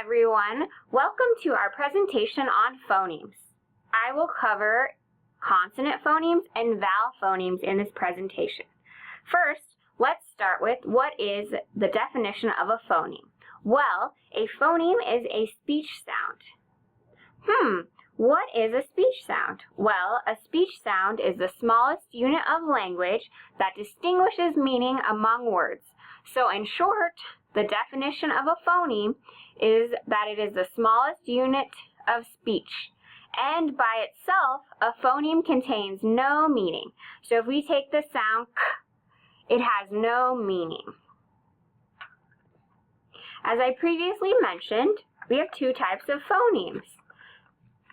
everyone. Welcome to our presentation on phonemes. I will cover consonant phonemes and vowel phonemes in this presentation. First, let's start with what is the definition of a phoneme. Well, a phoneme is a speech sound. What is a speech sound? Well, a speech sound is the smallest unit of language that distinguishes meaning among words. So in short, the definition of a phoneme is that it is the smallest unit of speech. And by itself, a phoneme contains no meaning. So if we take the sound k, it has no meaning. As I previously mentioned, we have two types of phonemes.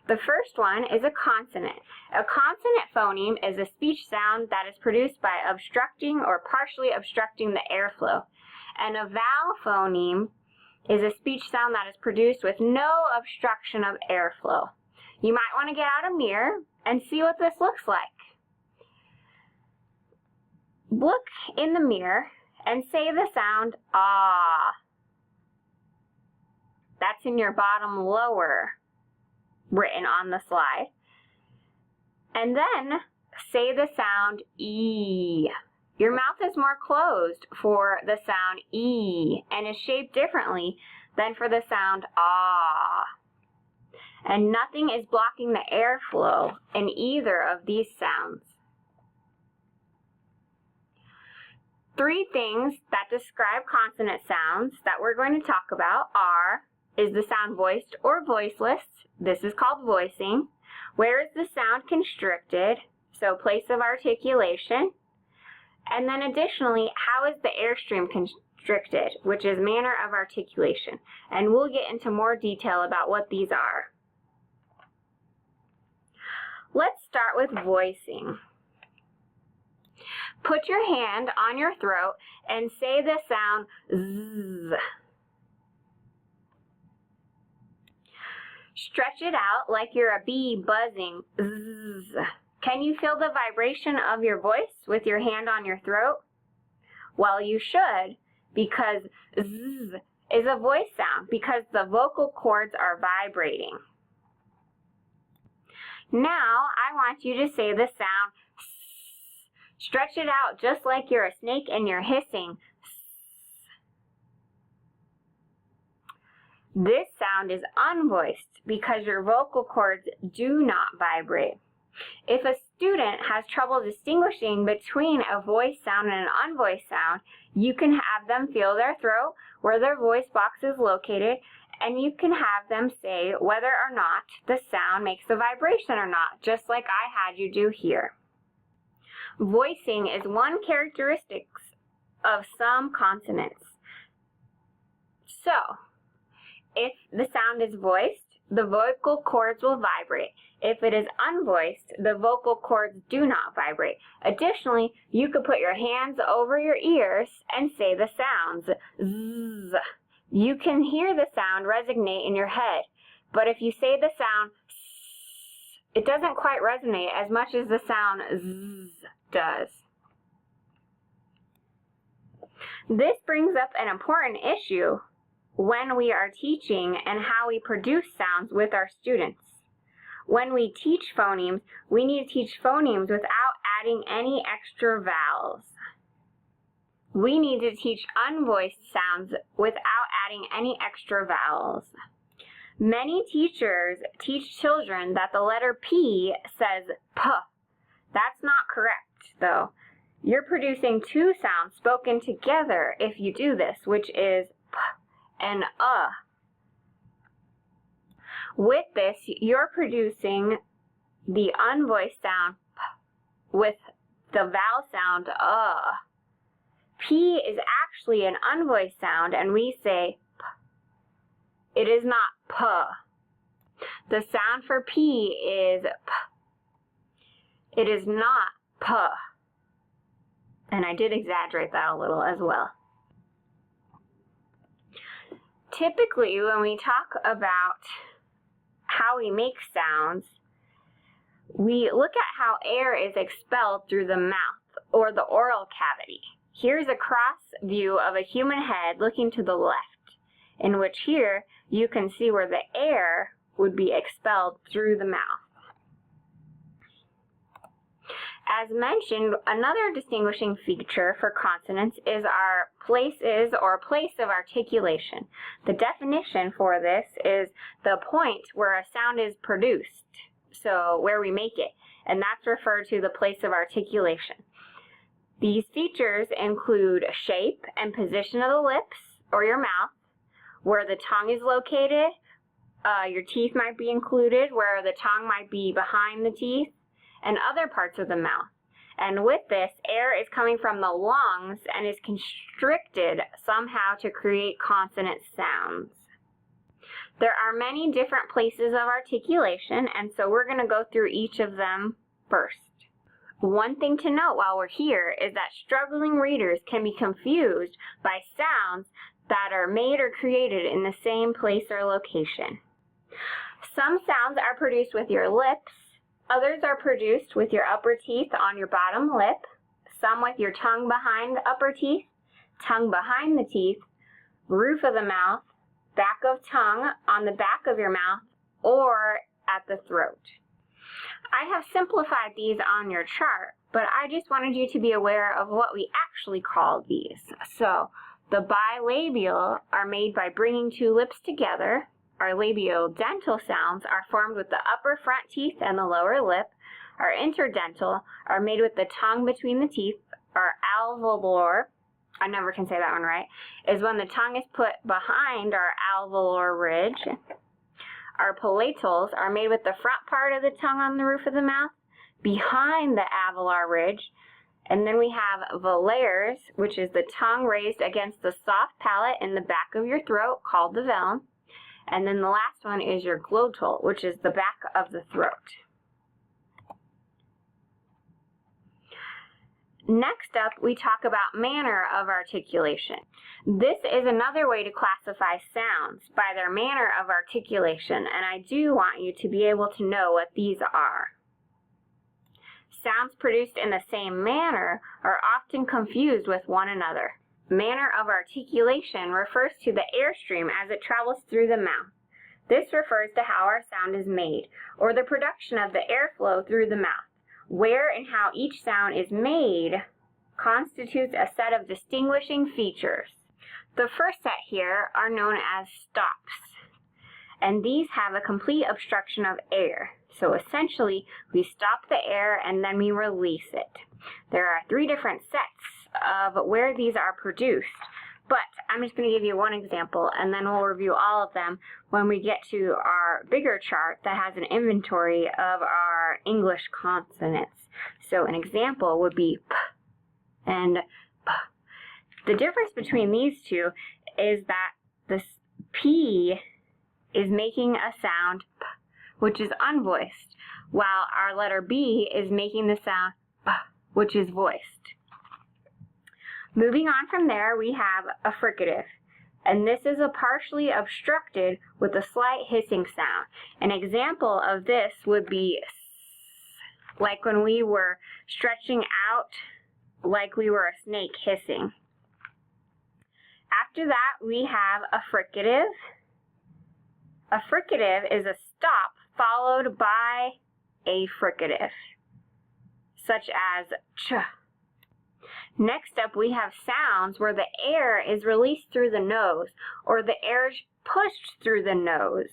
The first one is a consonant. A consonant phoneme is a speech sound that is produced by obstructing or partially obstructing the airflow. And a vowel phoneme is a speech sound that is produced with no obstruction of airflow. You might want to get out a mirror and see what this looks like. Look in the mirror and say the sound ah. That's in your bottom lower written on the slide. And then say the sound E. Your mouth is more closed for the sound E and is shaped differently than for the sound ah. And nothing is blocking the airflow in either of these sounds. Three things that describe consonant sounds that we're going to talk about is the sound voiced or voiceless? This is called voicing. Where is the sound constricted? So place of articulation. And then additionally, how is the airstream constricted, which is manner of articulation. And we'll get into more detail about what these are. Let's start with voicing. Put your hand on your throat and say the sound Z. Stretch it out like you're a bee buzzing. Zzz. Can you feel the vibration of your voice with your hand on your throat? Well, you should, because zzz is a voice sound because the vocal cords are vibrating. Now, I want you to say the sound S. Stretch it out just like you're a snake and you're hissing. This sound is unvoiced because your vocal cords do not vibrate. If a student has trouble distinguishing between a voice sound and an unvoiced sound, you can have them feel their throat where their voice box is located, and you can have them say whether or not the sound makes a vibration or not, just like I had you do here. Voicing is one characteristic of some consonants. So, if the sound is voiced, the vocal cords will vibrate. If it is unvoiced, the vocal cords do not vibrate. Additionally, you could put your hands over your ears and say the sounds. Zzz. You can hear the sound resonate in your head, but if you say the sound S, it doesn't quite resonate as much as the sound Z does. This brings up an important issue when we are teaching and how we produce sounds with our students. When we teach phonemes, we need to teach phonemes without adding any extra vowels. We need to teach unvoiced sounds without adding any extra vowels. Many teachers teach children that the letter P says P. That's not correct, though. You're producing two sounds spoken together if you do this, which is P and With this, you're producing the unvoiced sound P with the vowel sound P is actually an unvoiced sound, and we say P. It is not P. The sound for P is P. It is not P. And I did exaggerate that a little as well. Typically, when we talk about how we make sounds, we look at how air is expelled through the mouth or the oral cavity. Here's a cross view of a human head looking to the left. in which here you can see where the air would be expelled through the mouth. As mentioned, another distinguishing feature for consonants is our places or place of articulation. The definition for this is the point where a sound is produced, so where we make it, and that's referred to the place of articulation. These features include shape and position of the lips or your mouth, where the tongue is located. Your teeth might be included, where the tongue might be behind the teeth, and other parts of the mouth. And with this, air is coming from the lungs and is constricted somehow to create consonant sounds. There are many different places of articulation, and so we're going to go through each of them first. One thing to note while we're here is that struggling readers can be confused by sounds that are made or created in the same place or location. Some sounds are produced with your lips, others are produced with your upper teeth on your bottom lip, some with your tongue behind the upper teeth, tongue behind the teeth, roof of the mouth, back of tongue on the back of your mouth, or at the throat. I have simplified these on your chart, but I just wanted you to be aware of what we actually call these. So, the bilabial are made by bringing two lips together. Our labiodental sounds are formed with the upper front teeth and the lower lip. Our interdental are made with the tongue between the teeth. Our alveolar, I never can say that one right, is when the tongue is put behind our alveolar ridge. Our palatals are made with the front part of the tongue on the roof of the mouth, behind the alveolar ridge. And then we have velars, which is the tongue raised against the soft palate in the back of your throat, called the velum. And then the last one is your glottal, which is the back of the throat. Next up, we talk about manner of articulation. This is another way to classify sounds by their manner of articulation, and I do want you to be able to know what these are. Sounds produced in the same manner are often confused with one another. Manner of articulation refers to the airstream as it travels through the mouth. This refers to how our sound is made, or the production of the airflow through the mouth. Where and how each sound is made constitutes a set of distinguishing features. The first set here are known as stops, and these have a complete obstruction of air. So essentially, we stop the air and then we release it. There are three different sets of where these are produced, but I'm just going to give you one example, and then we'll review all of them when we get to our bigger chart that has an inventory of our English consonants. So an example would be P and P. The difference between these two is that this P is making a sound P, which is unvoiced, while our letter B is making the sound P, which is voiced. Moving on from there, we have a fricative, and this is a partially obstructed with a slight hissing sound. An example of this would be S, like when we were stretching out like we were a snake hissing. After that, we have a fricative. A fricative is a stop followed by a fricative, such as ch. Next up, we have sounds where the air is released through the nose, or the air is pushed through the nose.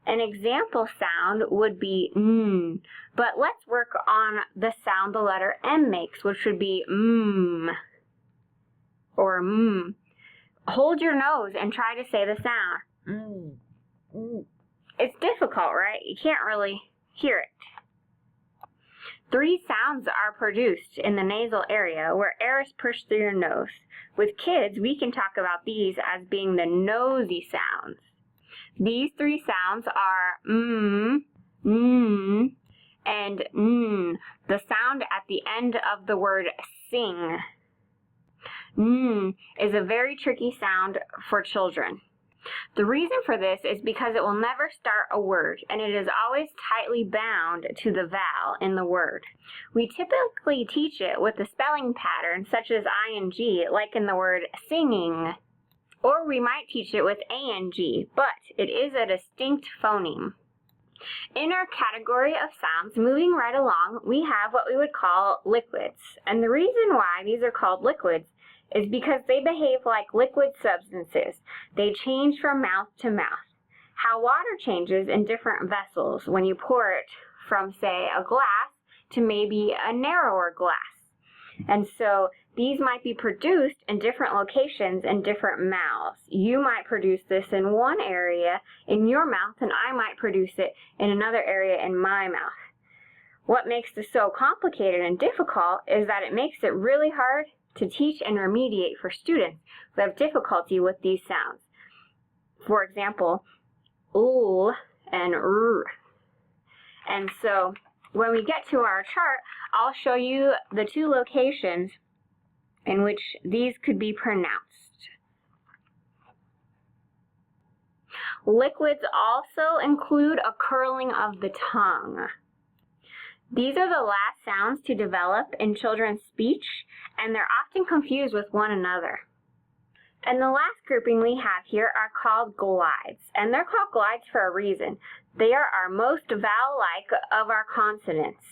An example sound would be n, but let's work on the sound the letter M makes, which would be m, or m. Hold your nose and try to say the sound. It's difficult, right? You can't really hear it. Three sounds are produced in the nasal area where air is pushed through your nose. With kids, we can talk about these as being the nosy sounds. These three sounds are and n, the sound at the end of the word sing. N is a very tricky sound for children. The reason for this is because it will never start a word, and it is always tightly bound to the vowel in the word. We typically teach it with a spelling pattern such as ing, like in the word singing. Or we might teach it with A-N-G, but it is a distinct phoneme. In our category of sounds, moving right along, we have what we would call liquids. And the reason why these are called liquids is because they behave like liquid substances. They change from mouth to mouth. How water changes in different vessels when you pour it from, say, a glass to maybe a narrower glass. And so these might be produced in different locations in different mouths. You might produce this in one area in your mouth, and I might produce it in another area in my mouth. What makes this so complicated and difficult is that it makes it really hard to teach and remediate for students who have difficulty with these sounds. For example, l and r. And so when we get to our chart, I'll show you the two locations in which these could be pronounced. Liquids also include a curling of the tongue. These are the last sounds to develop in children's speech, and they're often confused with one another. And the last grouping we have here are called glides, and they're called glides for a reason. They are our most vowel-like of our consonants.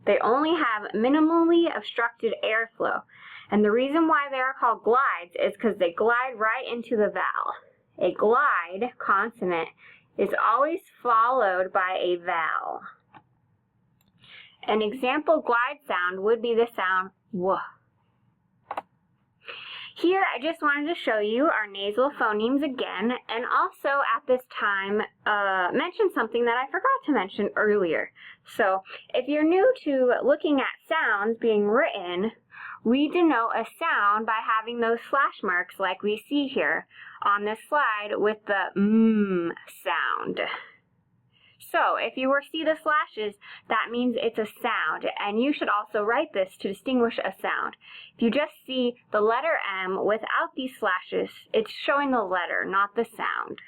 They only have minimally obstructed airflow, and the reason why they are called glides is because they glide right into the vowel. A glide consonant is always followed by a vowel. An example glide sound would be the sound w. Here, I just wanted to show you our nasal phonemes again, and also at this time, mention something that I forgot to mention earlier. So, if you're new to looking at sounds being written, we denote a sound by having those slash marks like we see here on this slide with the sound. So, if you were to see the slashes, that means it's a sound, and you should also write this to distinguish a sound. If you just see the letter M without these slashes, it's showing the letter, not the sound.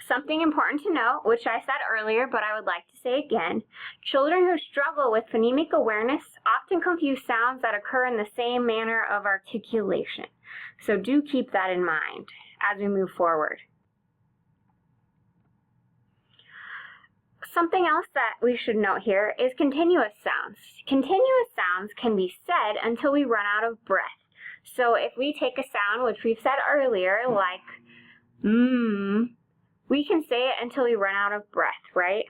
Something important to note, which I said earlier, but I would like to say again, children who struggle with phonemic awareness often confuse sounds that occur in the same manner of articulation. So do keep that in mind as we move forward. Something else that we should note here is continuous sounds. Continuous sounds can be said until we run out of breath. So if we take a sound, which we've said earlier, like we can say it until we run out of breath, right?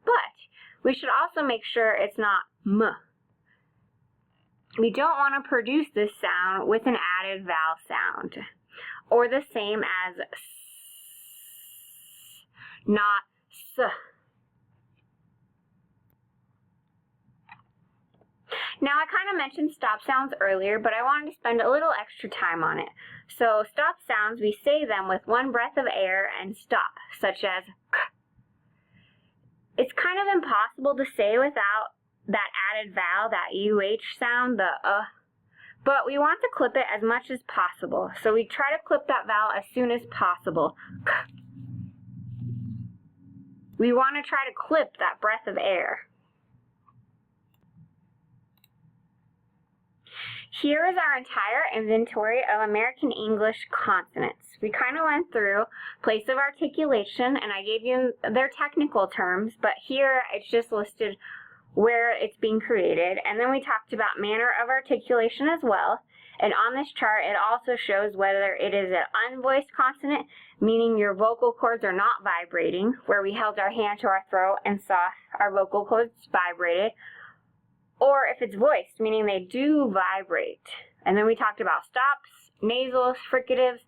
But we should also make sure it's not m. We don't want to produce this sound with an added vowel sound, or the same as s, not s. Now, I kind of mentioned stop sounds earlier, but I wanted to spend a little extra time on it. So, stop sounds, we say them with one breath of air and stop, such as k. It's kind of impossible to say without that added vowel, that UH sound, the but we want to clip it as much as possible. So we try to clip that vowel as soon as possible. K. We want to try to clip that breath of air. Here is our entire inventory of American English consonants. We kind of went through place of articulation, and I gave you their technical terms, but here it's just listed where it's being created. And then we talked about manner of articulation as well. And on this chart, it also shows whether it is an unvoiced consonant, meaning your vocal cords are not vibrating, where we held our hand to our throat and saw our vocal cords vibrated, or if it's voiced, meaning they do vibrate. And then we talked about stops, nasals, fricatives,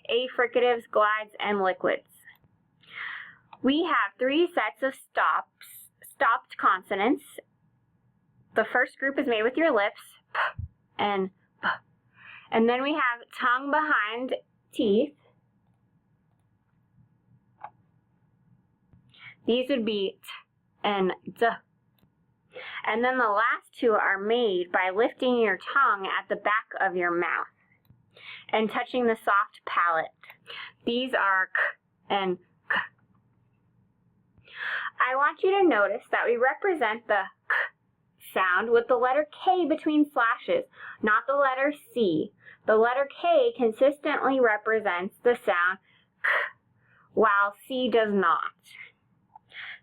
affricatives, glides, and liquids. We have three sets of stopped consonants. The first group is made with your lips, p and p. And then we have tongue behind teeth. These would be t and d. And then the last two are made by lifting your tongue at the back of your mouth and touching the soft palate. These are k and k. I want you to notice that we represent the k sound with the letter K between slashes, not the letter C. The letter K consistently represents the sound K, while C does not.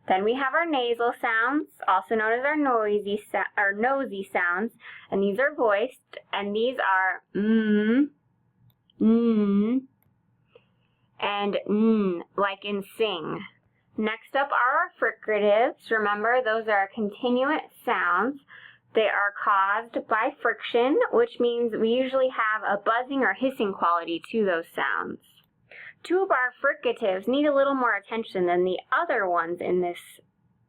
Then we have our nasal sounds, also known as our nosy sounds, and these are voiced, and these are and like in sing. Next up are our fricatives. Remember, those are continuous sounds. They are caused by friction, which means we usually have a buzzing or hissing quality to those sounds. Two of our fricatives need a little more attention than the other ones in this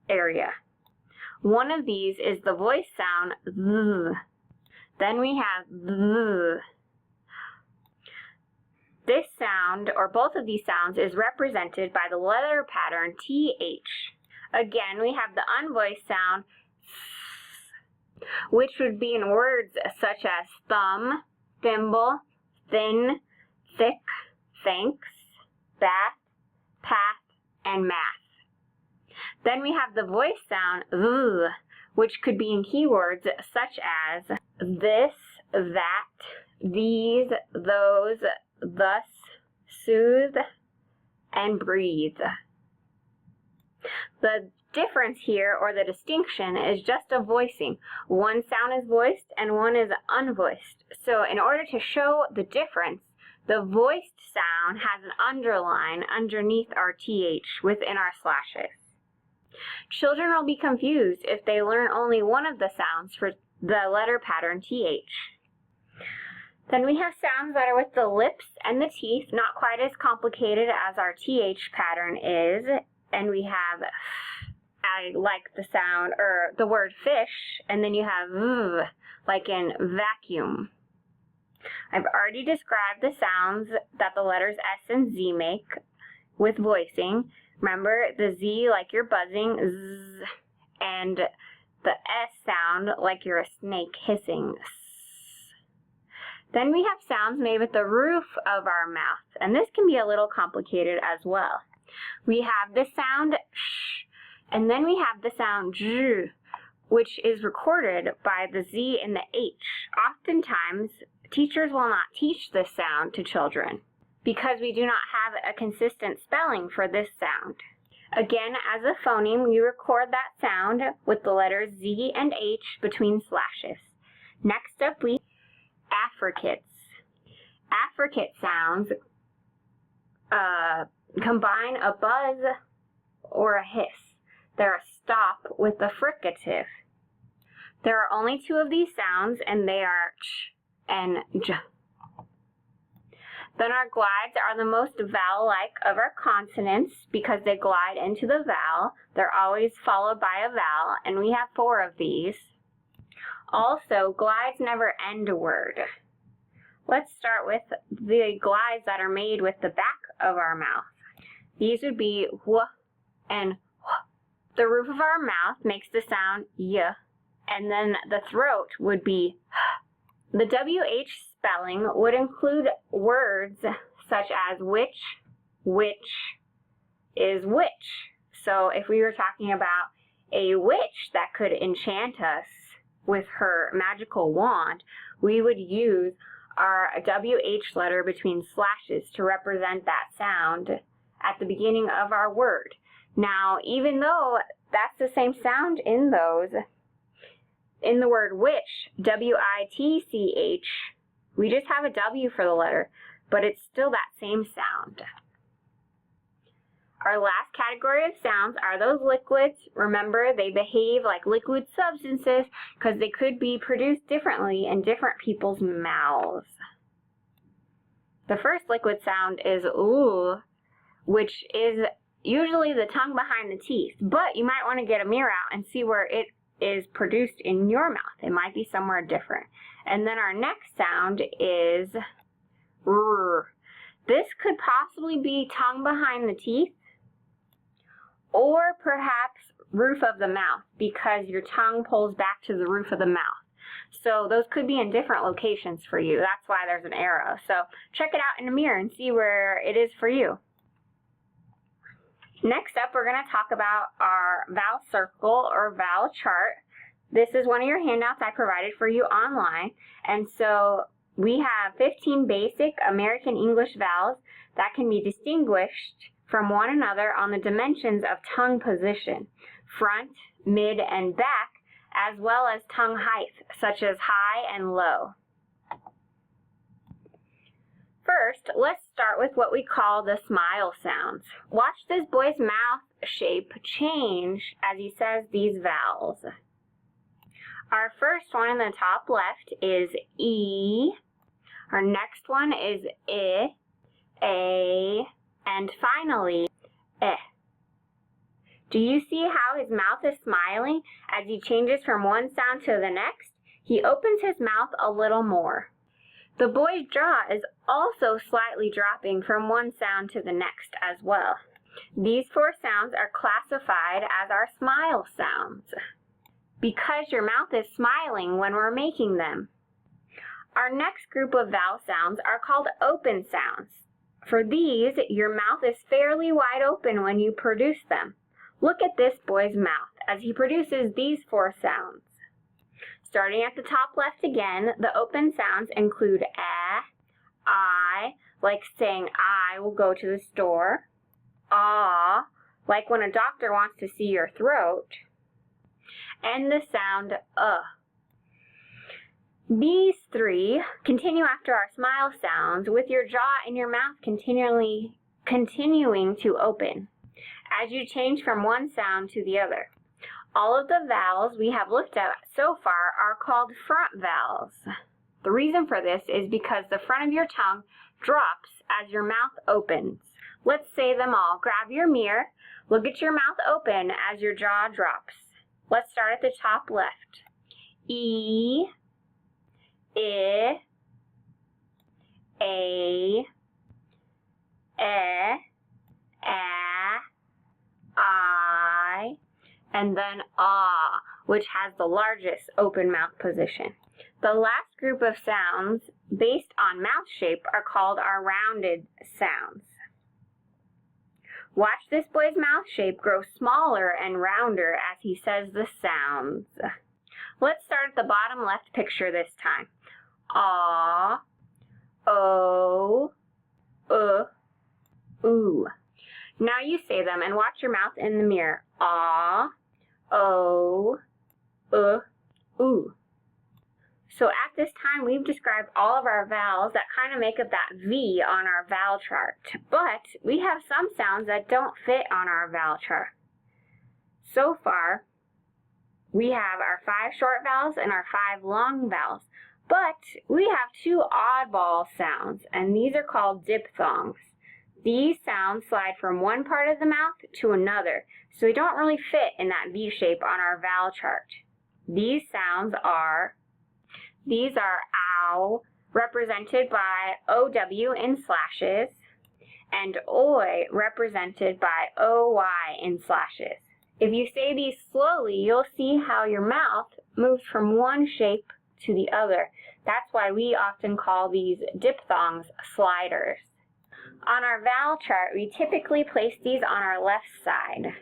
area. One of these is the voice sound th. Then we have th. This sound, or both of these sounds, is represented by the letter pattern TH. Again, we have the unvoiced sound th, which would be in words such as thumb, thimble, thin, thick, thanks, bath, path, and math. Then we have the voice sound th, which could be in keywords such as this, that, these, those, thus, soothe, and breathe. The difference here, or the distinction, is just a voicing. One sound is voiced and one is unvoiced. So in order to show the difference, the voiced sound has an underline underneath our TH within our slashes. Children will be confused if they learn only one of the sounds for the letter pattern TH. Then we have sounds that are with the lips and the teeth, not quite as complicated as our TH pattern is. And we have, I like the sound, or the word fish, and then you have v, like in vacuum. I've already described the sounds that the letters S and Z make with voicing. Remember, the Z like you're buzzing, z, and the S sound like you're a snake hissing, s. Then we have sounds made with the roof of our mouth, and this can be a little complicated as well. We have the sound sh, and then we have the sound zh, which is recorded by the Z and the H. Oftentimes, teachers will not teach this sound to children because we do not have a consistent spelling for this sound. Again, as a phoneme, we record that sound with the letters Z and H between slashes. Next up, we affricates. Affricate sounds combine a buzz or a hiss. They're a stop with the fricative. There are only two of these sounds, and they are ch and j. Then our glides are the most vowel-like of our consonants because they glide into the vowel. They're always followed by a vowel, and we have 4 of these. Also, glides never end a word. Let's start with the glides that are made with the back of our mouth. These would be w and wh. The roof of our mouth makes the sound y, and then the throat would be h. The WH spelling would include words such as which is which. So if we were talking about a witch that could enchant us with her magical wand, we would use our WH letter between slashes to represent that sound at the beginning of our word. Now, even though that's the same sound in those, in the word witch, W-I-T-C-H, we just have a W for the letter, but it's still that same sound. Our last category of sounds are those liquids. Remember, they behave like liquid substances because they could be produced differently in different people's mouths. The first liquid sound is ooh, which is usually the tongue behind the teeth, but you might want to get a mirror out and see where it is produced in your mouth. It might be somewhere different. And then our next sound is rrr. This could possibly be tongue behind the teeth, or perhaps roof of the mouth, because your tongue pulls back to the roof of the mouth. So those could be in different locations for you. That's why there's an arrow. So check it out in a mirror and see where it is for you. Next up, we're going to talk about our vowel circle or vowel chart. This is one of your handouts I provided for you online, and so we have 15 basic American English vowels that can be distinguished from one another on the dimensions of tongue position, front, mid, and back, as well as tongue height, such as high and low. First, let's start with what we call the smile sounds. Watch this boy's mouth shape change as he says these vowels. Our first one in the top left is E. Our next one is I, A, and finally, Eh. Do you see how his mouth is smiling as he changes from one sound to the next? He opens his mouth a little more. The boy's jaw is also slightly dropping from one sound to the next as well. These 4 sounds are classified as our smile sounds because your mouth is smiling when we're making them. Our next group of vowel sounds are called open sounds. For these, your mouth is fairly wide open when you produce them. Look at this boy's mouth as he produces these 4 sounds. Starting at the top left again, the open sounds include I, like saying I will go to the store, ah, like when a doctor wants to see your throat, and the sound These 3 continue after our smile sounds with your jaw and your mouth continuing to open as you change from one sound to the other. All of the vowels we have looked at so far are called front vowels. The reason for this is because the front of your tongue drops as your mouth opens. Let's say them all. Grab your mirror, look at your mouth open as your jaw drops. Let's start at the top left. E, I, A, I, and then ah, which has the largest open mouth position. The last group of sounds based on mouth shape are called our rounded sounds. Watch this boy's mouth shape grow smaller and rounder as he says the sounds. Let's start at the bottom left picture this time. Ah, O, oo. Now you say them and watch your mouth in the mirror. Ah, O, oo. So at this time, we've described all of our vowels that kind of make up that V on our vowel chart. But we have some sounds that don't fit on our vowel chart. So far, we have our 5 short vowels and our 5 long vowels. But we have 2 oddball sounds, and these are called diphthongs. These sounds slide from one part of the mouth to another, so they don't really fit in that V shape on our vowel chart. These sounds are ow, represented by OW in slashes, and oi, represented by OY in slashes. If you say these slowly, you'll see how your mouth moves from one shape to the other. That's why we often call these diphthongs sliders. On our vowel chart, we typically place these on our left side.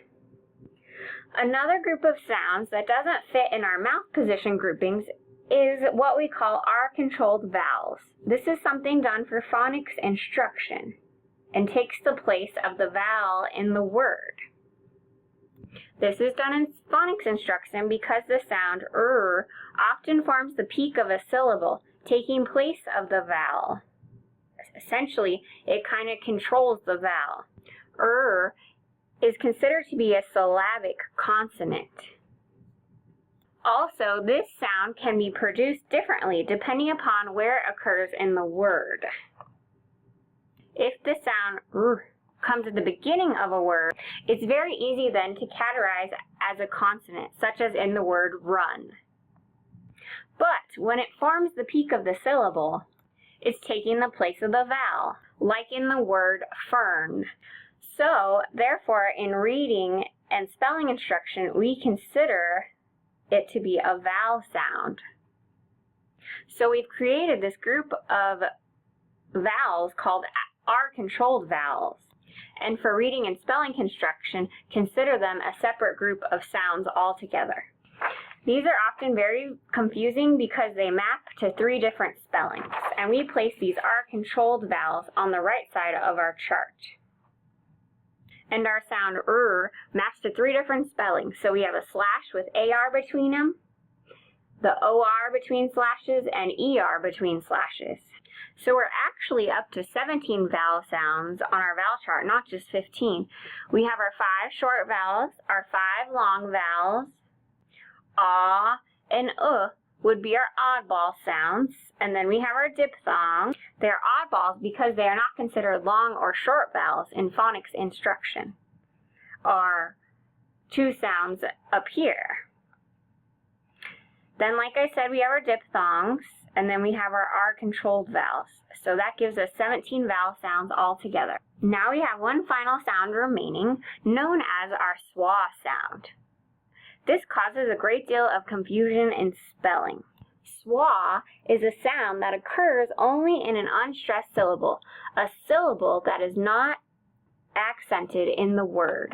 Another group of sounds that doesn't fit in our mouth position groupings is what we call R-controlled vowels. This is something done for phonics instruction and takes the place of the vowel in the word. This is done in phonics instruction because the sound often forms the peak of a syllable, taking place of the vowel. Essentially, it kind of controls the vowel. Is considered to be a syllabic consonant. Also, this sound can be produced differently depending upon where it occurs in the word. If the sound comes at the beginning of a word, it's very easy then to categorize as a consonant, such as in the word run. But when it forms the peak of the syllable, it's taking the place of the vowel, like in the word fern. So, therefore, in reading and spelling instruction, we consider it to be a vowel sound. So we've created this group of vowels called R-controlled vowels. And for reading and spelling construction, consider them a separate group of sounds altogether. These are often very confusing because they map to 3 different spellings, and we place these R-controlled vowels on the right side of our chart. And our sound maps to 3 different spellings, so we have a slash with AR between them, the OR between slashes, and ER between slashes. So we're actually up to 17 vowel sounds on our vowel chart, not just 15. We have our 5 short vowels, our 5 long vowels. Ah and would be our oddball sounds. And then we have our diphthongs. They're oddballs because they are not considered long or short vowels in phonics instruction. Our 2 sounds up here. Then, like I said, we have our diphthongs, and then we have our R-controlled vowels. So that gives us 17 vowel sounds altogether. Now we have one final sound remaining, known as our schwa sound. This causes a great deal of confusion in spelling. Schwa is a sound that occurs only in an unstressed syllable, a syllable that is not accented in the word.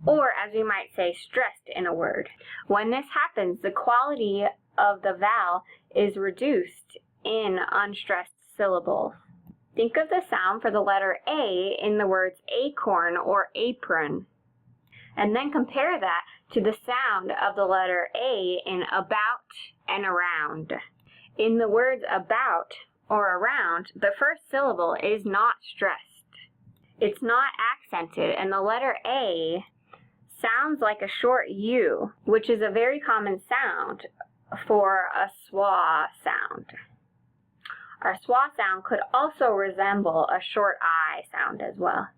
Or, as we might say, stressed in a word. When this happens, the quality of the vowel is reduced in unstressed syllables. Think of the sound for the letter A in the words acorn or apron, and then compare that to the sound of the letter A in about and around. In the words about or around, the first syllable is not stressed. It's not accented, and the letter A sounds like a short U, which is a very common sound for a schwa sound. Our schwa sound could also resemble a short I sound as well.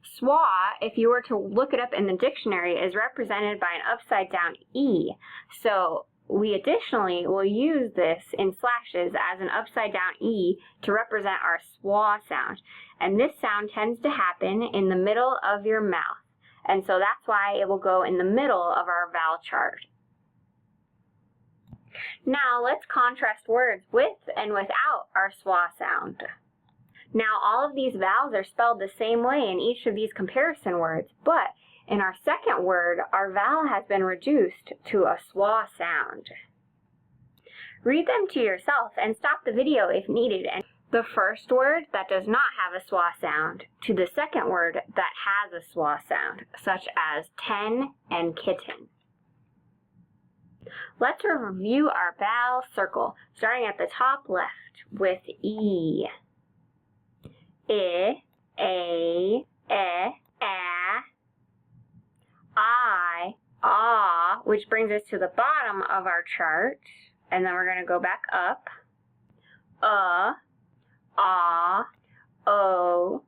Schwa, if you were to look it up in the dictionary, is represented by an upside down E. So we additionally will use this in slashes as an upside down E to represent our schwa sound. And this sound tends to happen in the middle of your mouth. And so that's why it will go in the middle of our vowel chart. Now let's contrast words with and without our schwa sound. Now all of these vowels are spelled the same way in each of these comparison words, but in our second word, our vowel has been reduced to a schwa sound. Read them to yourself and stop the video if needed. And the first word that does not have a schwa sound to the second word that has a schwa sound, such as ten and kitten. Let's review our vowel circle, starting at the top left with E. I, A, I, ah, which brings us to the bottom of our chart, and then we're going to go back up. Ah, O,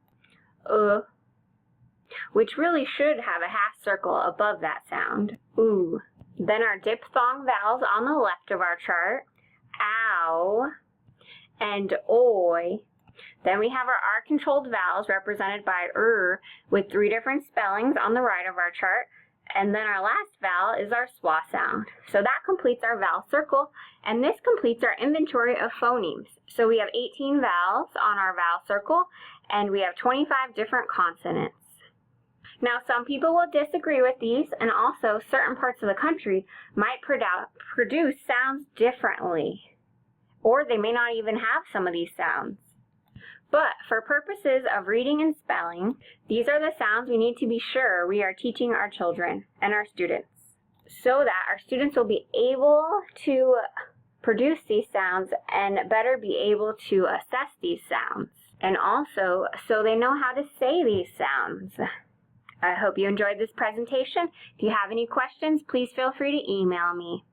which really should have a half circle above that sound. Ooh. Then our diphthong vowels on the left of our chart. Ow and oi. Then we have our R-controlled vowels represented by with 3 different spellings on the right of our chart. And then our last vowel is our schwa sound. So that completes our vowel circle, and this completes our inventory of phonemes. So we have 18 vowels on our vowel circle, and we have 25 different consonants. Now, some people will disagree with these, and also certain parts of the country might produce sounds differently, or they may not even have some of these sounds. But for purposes of reading and spelling, these are the sounds we need to be sure we are teaching our children and our students, so that our students will be able to produce these sounds and better be able to assess these sounds, and also so they know how to say these sounds. I hope you enjoyed this presentation. If you have any questions, please feel free to email me.